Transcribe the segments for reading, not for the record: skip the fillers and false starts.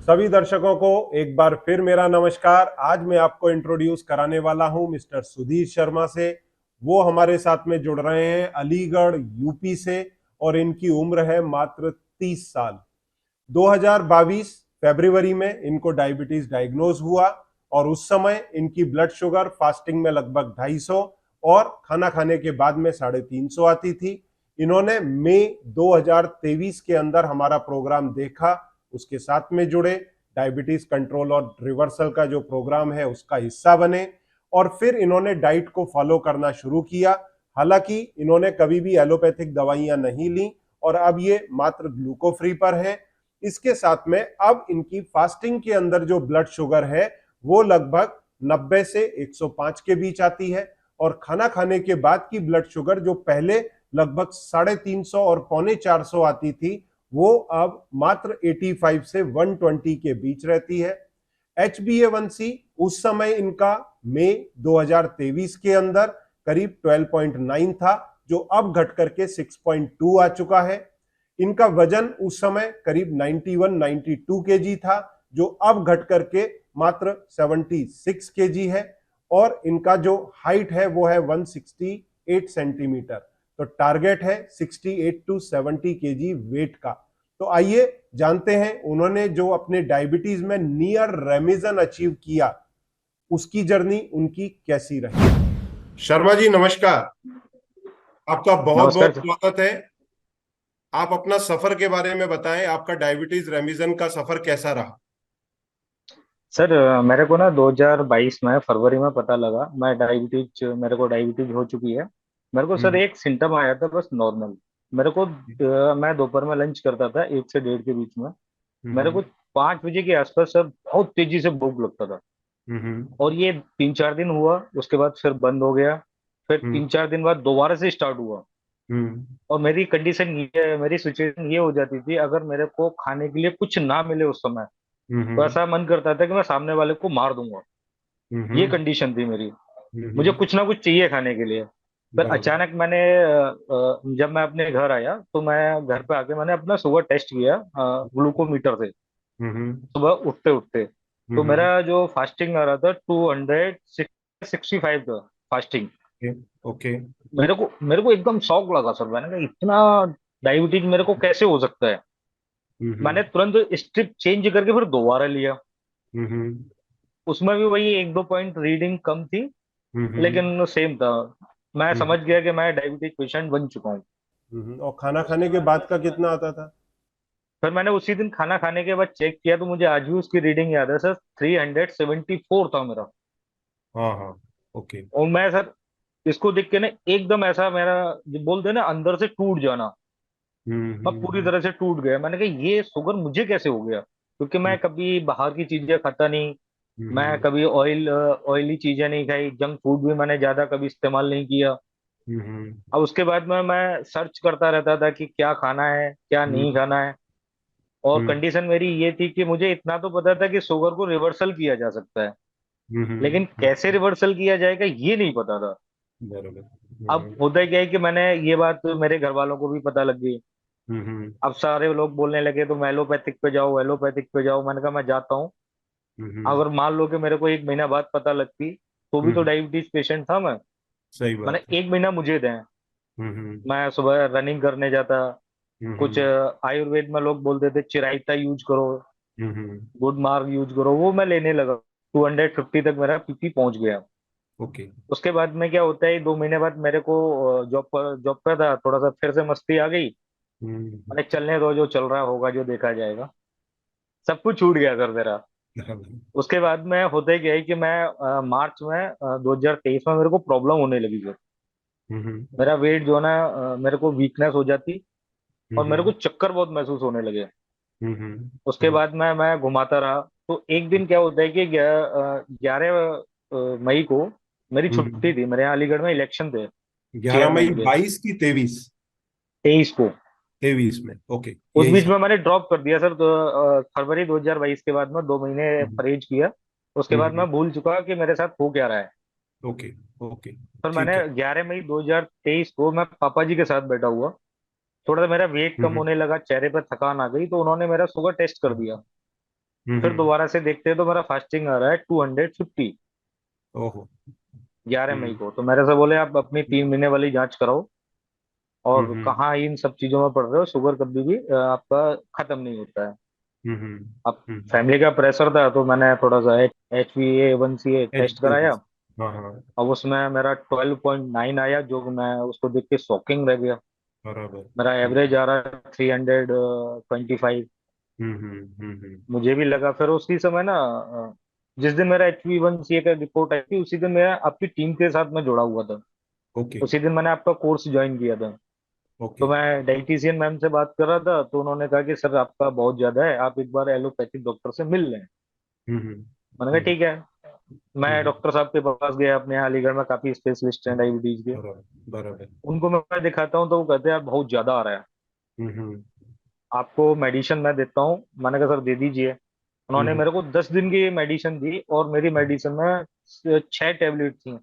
सभी दर्शकों को एक बार फिर मेरा नमस्कार। आज मैं आपको इंट्रोड्यूस कराने वाला हूं मिस्टर सुधीर शर्मा से। वो हमारे साथ में जुड़ रहे हैं अलीगढ़ यूपी से और इनकी उम्र है मात्र 30 साल। 2022 फरवरी में इनको डायबिटीज डायग्नोज हुआ और उस समय इनकी ब्लड शुगर फास्टिंग में लगभग 250 और खाना खाने के बाद में 350 आती थी। इन्होंने मई 2023 के अंदर हमारा प्रोग्राम देखा, उसके साथ में जुड़े, डायबिटीज कंट्रोल और रिवर्सल का जो प्रोग्राम है उसका हिस्सा बने और फिर इन्होंने डाइट को फॉलो करना शुरू किया। हालांकि इन्होंने कभी भी एलोपैथिक दवाइयां नहीं ली और अब ये मात्र ग्लूको फ्री पर है। इसके साथ में अब इनकी फास्टिंग के अंदर जो ब्लड शुगर है वो लगभग 90 से 105 के बीच आती है और खाना खाने के बाद की ब्लड शुगर जो पहले लगभग 350 और पौने 400 आती थी वो अब मात्र 85 से 120 के बीच रहती है। HbA1c उस समय इनका मई 2023 के अंदर करीब 12.9 था, जो अब घट करके 6.2 आ चुका है। इनका वजन उस समय करीब 91-92 केजी था, जो अब घट करके मात्र 76 केजी है और इनका जो हाइट है वो है 168 सेंटीमीटर। तो टारगेट है 68 टू 70 केजी वेट का। तो आइए जानते हैं उन्होंने जो अपने डायबिटीज में नियर रेमिजन अचीव किया उसकी जर्नी उनकी कैसी रही। शर्मा जी नमस्कार, आपका बहुत नमस्कार बहुत सर। स्वागत है। आप अपना सफर के बारे में बताएं, आपका डायबिटीज रेमिजन का सफर कैसा रहा। सर मेरे को ना 2022 में फरवरी में पता लगा मेरे को डायबिटीज हो चुकी है। मेरे को सर हम्म एक सिम्टम आया था बस नॉर्मल। मेरे को मैं दोपहर में लंच करता था 1 से 1:30 के बीच में। मेरे को हम्म 5 बजे के आसपास सर बहुत तेजी से भूख लगता था। हम्म और ये 3-4 दिन हुआ, उसके बाद फिर बंद हो गया। फिर हम्म 3-4 दिन बाद दोबारा से स्टार्ट हुआ। हम्म और मेरी सिचुएशन ये हो जाती थी, अगर मेरे को खाने के लिए कुछ ना मिले उस समय तो हम्म ऐसा मन करता था कि मैं सामने वाले को मार दूंगा। ये हम्म कंडीशन थी मेरी। मुझे हम्म, कुछ ना कुछ चाहिए खाने के लिए। फिर बराबर। अचानक जब मैं अपने घर आया तो मैं घर पे आके मैंने अपना शुगर टेस्ट किया ग्लूकोमीटर से। हम्म सुबह उठते उठते तो हम्म मेरा जो फास्टिंग आ रहा था 265 था फास्टिंग। Okay okay. मेरे को एकदम शौक लगा सर। मैंने कहा इतना डायबिटीज मेरे को कैसे हो सकता है। मैंने हम्म तुरंत स्ट्रिप चेंज करके फिर दोबारा लिया। हम्म उसमें भी वही 1-2 पॉइंट रीडिंग कम थी, हम्म लेकिन सेम था। मैं हम्म समझ गया कि मैं डायबिटीज पेशेंट बन चुका हूँ। और खाना खाने के बाद का कितना आता था। फिर मैंने उसी दिन खाना खाने के बाद चेक किया तो मुझे आज भी उसकी रीडिंग याद है सर। 374 था मेरा। हाँ हाँ। ओके। और मैं सर इसको देख के ना एकदम ऐसा मेरा जो बोलते हैं ना अंदर से टूट जाना। मैं पूरी हम्म तरह से टूट गया। मैंने कहा ये शुगर मुझे कैसे हो गया, क्योंकि मैं कभी बाहर की चीजें खाता नहीं। मैं हम्म कभी ऑयली चीजें नहीं खाई, जंक फूड भी मैंने ज्यादा कभी इस्तेमाल नहीं किया। हम्म अब उसके बाद में मैं सर्च करता रहता था कि क्या खाना है क्या नहीं हम्म खाना है। और हम्म कंडीशन मेरी ये थी कि मुझे इतना तो पता था कि शुगर को रिवर्सल किया जा सकता है, लेकिन कैसे रिवर्सल किया जाएगा ये नहीं पता था। बराबर। अब होता क्या है कि मैंने ये बात मेरे घर वालों को भी पता लग गई। हम्म अब सारे लोग बोलने लगे तुम एलोपैथिक पे जाओ, एलोपैथिक पे जाओ। मैंने कहा मैं जाता हूँ। हम्म अगर मान लो कि मेरे को 1 महीना बाद पता लगती तो भी तो हम्म डायबिटीज पेशेंट था मैं। सही मैंने बात है। 1 महीना मुझे दें। हम्म मैं सुबह रनिंग करने जाता। कुछ हम्म आयुर्वेद में लोग बोलते थे चिराइता यूज करो, हम्म गुड मार्ग यूज करो, वो मैं लेने लगा। 250 तक मेरा पीपी पहुंच गया। ओके। उसके बाद में क्या होता है, 2 महीने बाद मेरे को जॉब पर था, थोड़ा सा फिर से मस्ती आ गई। हम्म मैंने चलने दो, जो चल रहा होगा जो देखा जाएगा। सब कुछ छूट गया सर मेरा। बराबर। उसके बाद में होता ही क्या है कि मैं मार्च में 2023 में मेरे को प्रॉब्लम होने लगी सर। हम्म मेरा वेट जो है ना, मेरे को वीकनेस हो जाती और मेरे को हम्म चक्कर बहुत महसूस होने लगे। हम्म उसके बाद में मैं घुमाता रहा। तो एक दिन क्या होता है कि 11 मई को मेरी छुट्टी हम्म थी। मेरे यहाँ अलीगढ़ में इलेक्शन थे 11 मई चेयरमैन के, 22 की 23। 23 को। 23 में ओके, उस यही बीच साल। में मैंने ड्रॉप कर दिया सर। तो फरवरी 2022 के बाद में 2 महीने हम्म परहेज किया। उसके बाद हम्म मैं भूल चुका कि मेरे साथ हो क्या रहा है। Okay okay. पर मैंने ठीक है। 11 मई 2023 को मैं पापा जी के साथ बैठा हुआ। थोड़ा सा मेरा वेट कम हम्म होने लगा, चेहरे पर थकान आ गई, तो उन्होंने मेरा शुगर टेस्ट कर दिया। फिर दोबारा से देखते हैं तो मेरा फास्टिंग आ रहा है 250। ओहो। 11 मई हम्म को तो मेरे से बोले आप अपनी 3 महीने वाली जांच कराओ, और हम्म कहाँ इन सब चीजों में पड़ रहे हो, शुगर कभी भी आपका खत्म नहीं होता है। हम्म अब हम्म। फैमिली का प्रेशर था तो मैंने थोड़ा सा HbA1c टेस्ट एचपी। कराया। हाँ हाँ। अब उसमें मेरा 12.9 आया, जो कि मैं उसको देख के शॉकिंग रह गया। बराबर। मेरा एवरेज आ रहा है 325। हम्म। मुझे भी लगा, फिर उसी समय ना जिस दिन मेरा HbA1c का रिपोर्ट आई थी, उसी दिन मैं आपकी टीम के साथ में जुड़ा हुआ था। ओके उसी दिन मैंने आपका कोर्स ज्वाइन किया था। तो ओके। मैं डाइटिशियन मैम से बात कर रहा था, तो उन्होंने कहा कि सर आपका बहुत ज्यादा है, आप एक बार एलोपैथिक डॉक्टर से मिल लें। हम्म मैंने कहा ठीक है। मैं हम्म। डॉक्टर साहब के पास गया, अपने यहाँ अलीगढ़ में काफी स्पेशलिस्ट हैं डायबिटीज के। बराबर बराबर। उनको मैं दिखाता हूँ तो वो कहते हैं यार बहुत ज्यादा आ रहा है, हम्म आपको मेडिसिन मैं देता हूँ। मैंने कहा सर दे दीजिए। उन्होंने हम्म। मेरे को 10 दिन की मेडिसिन दी, और मेरी मेडिसिन में 6 टैबलेट थी।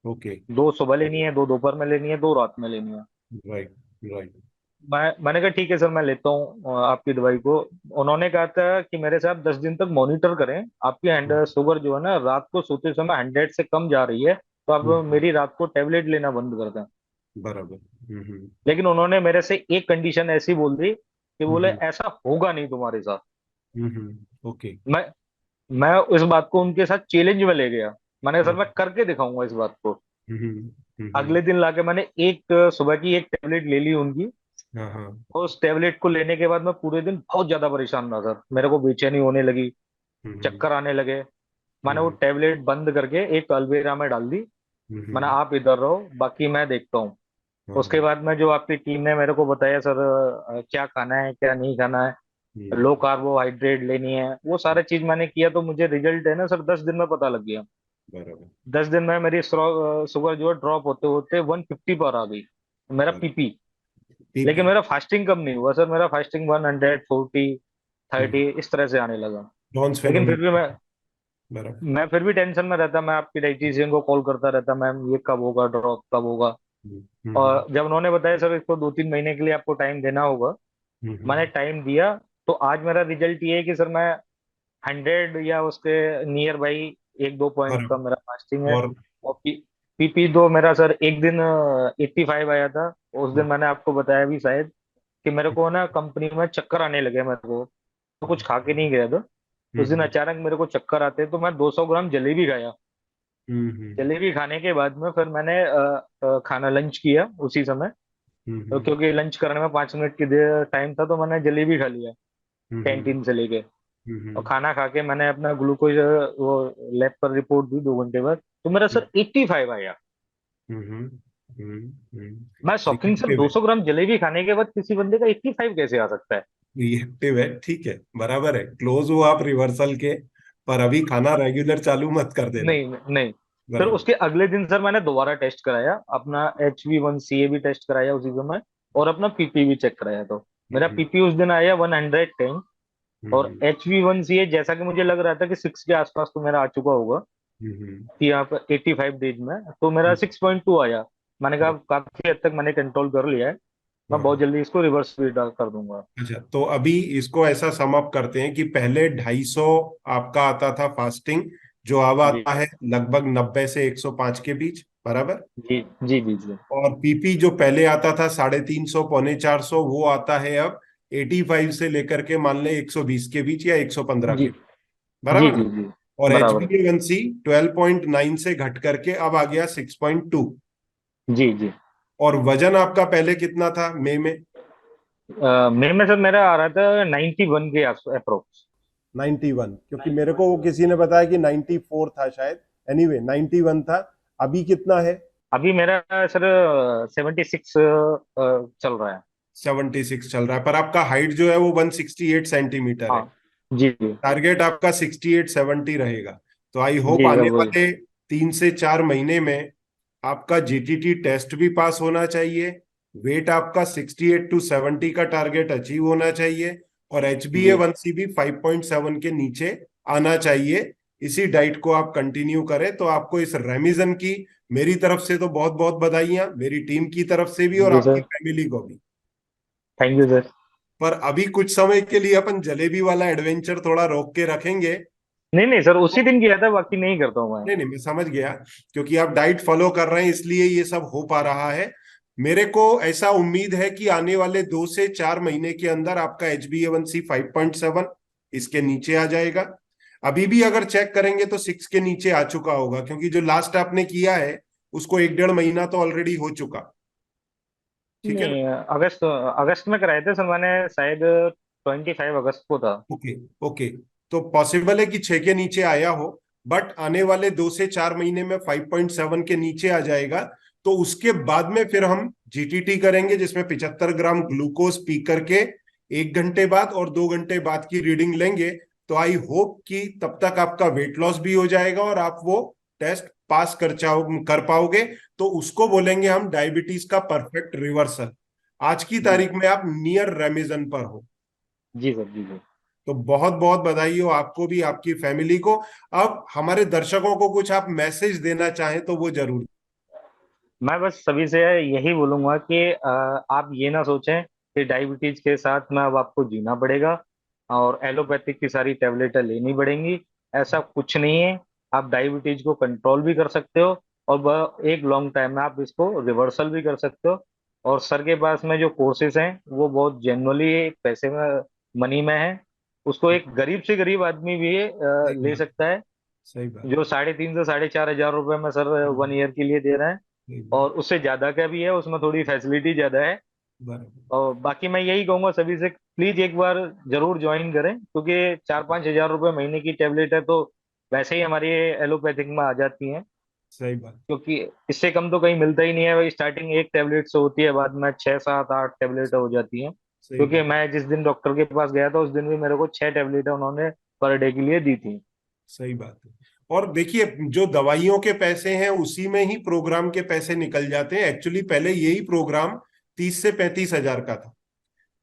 ओके। 2 सुबह लेनी है, 2 दोपहर में लेनी है, 2 रात में लेनी है। Right right. मैंने कहा ठीक है सर, मैं लेता हूँ आपकी दवाई को। उन्होंने कहा था कि मेरे से आप 10 दिन तक मॉनिटर करें, आपकी हैंड शुगर जो है ना रात को सोते समय 100 से कम जा रही है, तो आप हम्म। मेरी रात को टेबलेट लेना बंद कर दें। बराबर। लेकिन उन्होंने मेरे से एक कंडीशन ऐसी बोल दी कि बोले हम्म ऐसा होगा नहीं तुम्हारे साथ। ओके। मैं मैं इस बात को उनके साथ चैलेंज में ले गया। मैंने कहा सर मैं करके दिखाऊंगा इस बात को। हम्म। अगले दिन लाके मैंने सुबह की एक टेबलेट ले ली उनकी। हाँ हाँ। और उस टेबलेट को लेने के बाद मैं पूरे दिन बहुत ज्यादा परेशान रहा सर, मेरे को बेचैनी होने लगी, हम्म चक्कर आने लगे। मैंने वो हम्म टेबलेट बंद करके एक अलमीरा में डाल दी। मैंने हम्म। आप इधर रहो, बाकी मैं देखता हूँ। हाँ उसके हाँ। बाद में जो आपकी टीम ने मेरे को बताया सर, क्या खाना है क्या नहीं खाना है, लो हम्म। कार्बोहाइड्रेट लेनी है, वो सारा चीज मैंने किया, तो मुझे रिजल्ट है ना सर 10 दिन में पता लग गया। बराबर। 10 दिन में मेरी शुगर जो है ड्रॉप होते होते 150 पर आ गई, मेरा बराबर। पीपी। पीपी। लेकिन मेरा फास्टिंग कम नहीं हुआ सर, मेरा फास्टिंग 140, हम्म। 30 इस तरह से आने लगा। डॉन्स लेकिन फिर भी फेनोमेनन। बराबर। मैं फिर भी टेंशन में रहता, मैं आपकी डाइटिशियन को कॉल करता रहता, मैम ये कब होगा, ड्रॉप कब होगा। हम्म और जब उन्होंने बताया सर इसको 2-3 महीने के लिए आपको टाइम देना होगा, मैंने हम्म। टाइम दिया। तो आज मेरा रिजल्ट ये है कि सर मैं 100 या उसके नियर बाई 1-2 पॉइंट का बराबर। मेरा फास्टिंग है। और और पीपी तो मेरा सर एक दिन 85 आया था। उस दिन मैंने आपको बताया भी शायद कि मेरे को ना कंपनी में चक्कर आने लगे, मेरे को तो कुछ खा के नहीं गया था। उस दिन हम्म अचानक मेरे को चक्कर आते तो मैं 200 ग्राम जलेबी खाया। हम्म जलेबी खाने के बाद में फिर मैंने खाना लंच किया उसी समय। तो हम्म क्योंकि लंच करने में 5 मिनट की देर टाइम था, तो मैंने जलेबी खा लिया हम्म कैंटीन से लेके। और हम्म खाना खा के मैंने अपना ग्लूकोज वो लैब पर रिपोर्ट दी 2 घंटे बाद, तो मेरा सर 85 आया। मैं शॉकिंग सर, एक्टिव है। 200 ग्राम जलेबी खाने के बाद किसी बंदे का 85 कैसे आ सकता है। ये एक्टिव है, ठीक है, बराबर है, क्लोज हो आप रिवर्सल के। पर अभी खाना रेगुलर चालू मत कर देना। नहीं नहीं। फिर बराबर। उसके अगले दिन सर मैंने दोबारा टेस्ट कराया, अपना HbA1c भी टेस्ट कराया उसी समय, और अपना पीपी भी चेक कराया। तो मेरा हम्म पीपी उस दिन आया 110। और हम्म HbA1c जैसा कि मुझे लग रहा था कि 6 के आसपास तो मेरा आ चुका होगा, हम्म कि यहाँ पर 85 डेज में तो मेरा 6.2 आया। मैंने कहा हम्म। काफी हद तक मैंने कंट्रोल कर लिया है, मैं हाँ बहुत हाँ। जल्दी इसको रिवर्स भी कर दूंगा। अच्छा, तो अभी इसको ऐसा सम अप करते हैं कि पहले 250 आपका आता था फास्टिंग, जो अब जी आता है लगभग 90 से 105 के बीच, बराबर। जी जी जी जी और पीपी जो पहले आता था 350 पौने 400, वो आता है अब 85 से लेकर के मान ले 120 के बीच या 115 जी के बीच, जी बराबर जी ना। जी और एच बराबर। बी ए वन सी 12.9 से घट करके अब आ गया 6.2। जी जी। और वजन आपका पहले कितना था मई में? मेरे में सर मेरा आ रहा था 91 के अप्रोक्स। 91, क्योंकि मेरे को वो किसी ने बताया कि 94 था शायद। एनीवे 91 था। अभी कितना है? अभी मेरा सर 76 चल रहा है। 76 चल रहा है, पर आपका हाइट जो है वो 168 सेंटीमीटर है। हाँ जी जी टारगेट आपका 68-70 रहेगा। तो आई होप जी आने वही। वाले 3 से 4 महीने में आपका जीटीटी टेस्ट भी पास होना चाहिए, वेट आपका 68 to 70 का टारगेट अचीव होना चाहिए, और एच बी ए जी वन सी भी 5.7 के नीचे आना चाहिए। इसी डाइट को आप कंटिन्यू करें तो आपको इस रेमिजन की मेरी तरफ से तो बहुत बहुत बधाइयां, मेरी टीम की तरफ से भी और जी आपकी सर, फैमिली को भी। Thank you sir. पर अभी कुछ समय के लिए अपन जलेबी वाला एडवेंचर थोड़ा रोक के रखेंगे। नहीं नहीं सर, उसी दिन किया था, बाकी नहीं करता हूँ मैं। नहीं नहीं, मैं समझ गया, क्योंकि आप डाइट फॉलो कर रहे हैं इसलिए ये सब हो पा रहा है। मेरे को ऐसा उम्मीद है कि आने वाले 2 से 4 महीने के अंदर आपका HbA1c 5.7 इसके नीचे आ जाएगा। अभी भी अगर चेक करेंगे तो 6 के नीचे आ चुका होगा, क्योंकि जो लास्ट आपने किया है उसको 1 डेढ़ महीना तो ऑलरेडी हो चुका। ठीक है ना? नहीं, अगस्त अगस्त में कराए थे सर मैंने, शायद 25 अगस्त को था। ओके। ओके। तो पॉसिबल है कि 6 के नीचे आया हो, बट आने वाले 2 से 4 महीने में 5.7 के नीचे आ जाएगा। तो उसके बाद में फिर हम GTT करेंगे, जिसमें 75 ग्राम ग्लूकोज पी करके 1 घंटे बाद और 2 घंटे बाद की रीडिंग लेंगे। तो आई होप कि तब तक आपका वेट लॉस भी हो जाएगा और आप वो टेस्ट पास कर पाओगे। तो उसको बोलेंगे हम डायबिटीज का परफेक्ट रिवर्सल। आज की जी तारीख में आप नियर रेमिजन पर हो। जी सर, जी जी। तो बहुत बहुत बधाई हो आपको भी, आपकी फैमिली को। अब हमारे दर्शकों को कुछ आप मैसेज देना चाहें तो वो जरूर। मैं बस सभी से यही बोलूंगा कि आप ये ना सोचें कि डायबिटीज के साथ में अब आपको जीना पड़ेगा और एलोपैथिक की सारी टेबलेटें लेनी पड़ेंगी। ऐसा कुछ नहीं है। आप डायबिटीज को कंट्रोल भी कर सकते हो और एक लॉन्ग टाइम में आप इसको रिवर्सल भी कर सकते हो। और सर के पास में जो कोर्सेज हैं वो बहुत जेन्युइनली पैसे में, मनी में है। उसको एक गरीब से गरीब आदमी भी सही ले बात। सकता है। सही बात। जो 3,500 से 4,500 रुपए में सर 1 ईयर के लिए दे रहे हैं। सही बात। और उससे ज्यादा का भी है, उसमें थोड़ी फैसिलिटी ज्यादा है। बराबर। और बाकी मैं यही कहूंगा सभी से, प्लीज एक बार जरूर ज्वाइन करें, क्योंकि 4-5 हजार रुपये महीने की टेबलेट है तो वैसे ही हमारी एलोपैथिक में आ जाती हैं। सही बात। क्योंकि इससे कम तो कहीं मिलता ही नहीं है भाई। स्टार्टिंग एक टेबलेट से होती है, बाद में 6-7-8 टेबलेट हो जाती हैं। सही क्योंकि बात। मैं जिस दिन डॉक्टर के पास गया था उस दिन भी मेरे को 6 टेबलेट उन्होंने पर डे के लिए दी थी। सही बात है। और देखिए, जो दवाइयों के पैसे हैं उसी में ही प्रोग्राम के पैसे निकल जाते हैं। एक्चुअली पहले यही प्रोग्राम 30 से 35 हजार का था।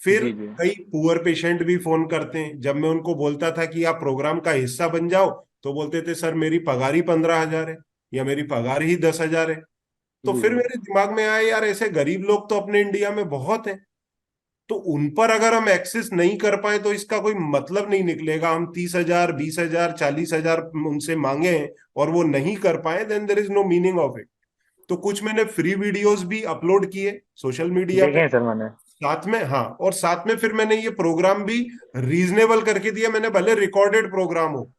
फिर जी जी कई पुअर पेशेंट भी फोन करते हैं, जब मैं उनको बोलता था कि आप प्रोग्राम का हिस्सा बन जाओ, तो बोलते थे सर मेरी पगार ही 15 हजार है, या मेरी पगार ही 10 हजार है। तो जी फिर जी मेरे दिमाग में आया, यार ऐसे गरीब लोग तो अपने इंडिया में बहुत हैं। तो उन पर अगर हम एक्सेस नहीं कर पाए तो इसका कोई मतलब नहीं निकलेगा। हम 30 हजार, 20 हजार, 40 हजार उनसे मांगे हैं और वो नहीं कर पाए, then there is no meaning of it. तो कुछ मैंने फ्री वीडियोस भी अपलोड किए सोशल मीडिया देखे पे। हैं सर मैंने। साथ में, हाँ, और साथ में फिर मैंने ये प्रोग्राम भी रीजनेबल करके दिया। मैंने भले रिकॉर्डेड प्रोग्राम हो,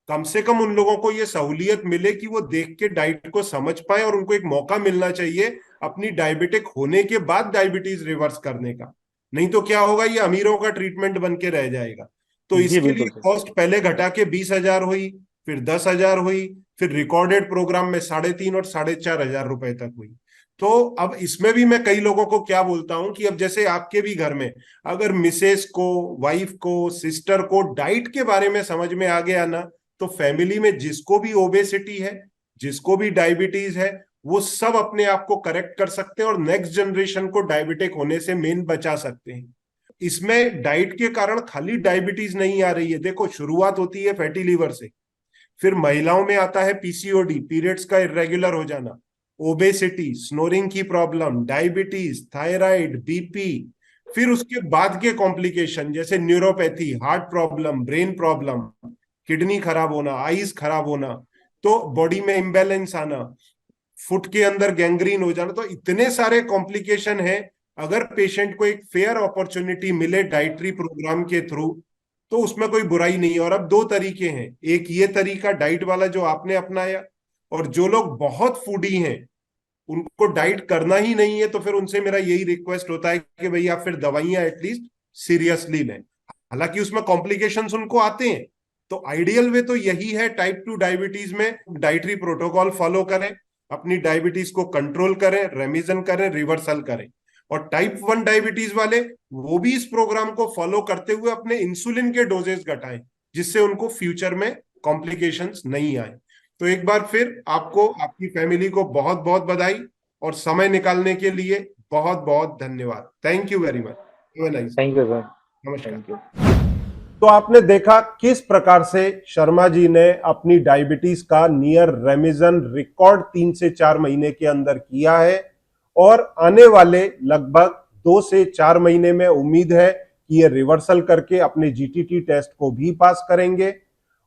कम से कम उन लोगों को ये सहूलियत मिले कि वो देख के डाइट को समझ पाए, और उनको एक मौका मिलना चाहिए अपनी डायबिटिक होने के बाद डायबिटीज रिवर्स करने का। नहीं तो क्या होगा, ये अमीरों का ट्रीटमेंट बन के रह जाएगा। तो जी इसके लिए बिल्कुल सर। कॉस्ट पहले घटा के 20 हजार हुई, फिर 10 हजार हुई, फिर रिकॉर्डेड प्रोग्राम में 3.5 और 4.5 हजार रुपए तक हुई। तो अब इसमें भी मैं कई लोगों को क्या बोलता हूं कि अब जैसे आपके भी घर में अगर मिसेस को, वाइफ को, सिस्टर को डाइट के बारे में समझ में आ गया ना, तो फैमिली में जिसको भी ओबेसिटी है, जिसको भी डायबिटीज है, वो सब अपने आप को करेक्ट कर सकते हैं और नेक्स्ट जनरेशन को डायबिटिक होने से मेन बचा सकते हैं। इसमें डाइट के कारण खाली डायबिटीज नहीं आ रही है। देखो, शुरुआत होती है फैटी लिवर से, फिर महिलाओं में आता है PCOD, पीरियड्स का इरेगुलर हो जाना, ओबेसिटी, स्नोरिंग की प्रॉब्लम, डायबिटीज, थायराइड, BP। फिर उसके बाद के कॉम्प्लिकेशन जैसे neuropathy, heart problem, brain problem, kidney खराब होना, आईज खराब होना, तो बॉडी में इम्बैलेंस आना, फुट के अंदर गैंग्रीन हो जाना। तो इतने सारे कॉम्प्लिकेशन हैं। अगर पेशेंट को एक फेयर अपॉर्चुनिटी मिले डाइटरी प्रोग्राम के थ्रू, तो उसमें कोई बुराई नहीं है। और अब 2 तरीके हैं, एक ये तरीका डाइट वाला जो आपने अपनाया, और जो लोग बहुत फूडी हैं उनको डाइट करना ही नहीं है, तो फिर उनसे मेरा यही रिक्वेस्ट होता है कि भाई आप फिर दवाइयां एटलीस्ट सीरियसली लें। हालांकि उसमें कॉम्प्लिकेशंस उनको आते हैं। तो आइडियल वे तो यही है, टाइप 2 डायबिटीज में डाइटरी प्रोटोकॉल फॉलो करें, अपनी डायबिटीज को कंट्रोल करें, रेमिजन करें, रिवर्सल करें। और टाइप 1 डायबिटीज वाले, वो भी इस प्रोग्राम को फॉलो करते हुए अपने इंसुलिन के डोजेस घटाएं, जिससे उनको फ्यूचर में कॉम्प्लिकेशंस नहीं आए। तो एक बार फिर आपको, आपकी फैमिली को बहुत बहुत बधाई, और समय निकालने के लिए बहुत बहुत धन्यवाद। Thank you very much. Thank you sir. नमस्कार। Thank you. तो आपने देखा किस प्रकार से शर्मा जी ने अपनी डायबिटीज का नियर रेमिजन रिकॉर्ड 3 से 4 महीने के अंदर किया है, और आने वाले लगभग 2 से 4 महीने में उम्मीद है कि ये रिवर्सल करके अपने जीटीटी टेस्ट को भी पास करेंगे।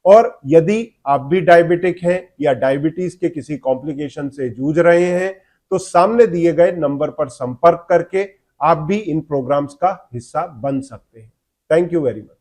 और यदि आप भी डायबिटिक हैं या डायबिटीज के किसी कॉम्प्लिकेशन से जूझ रहे हैं तो सामने दिए गए नंबर पर संपर्क करके आप भी इन प्रोग्राम्स का हिस्सा बन सकते हैं। Thank you very much.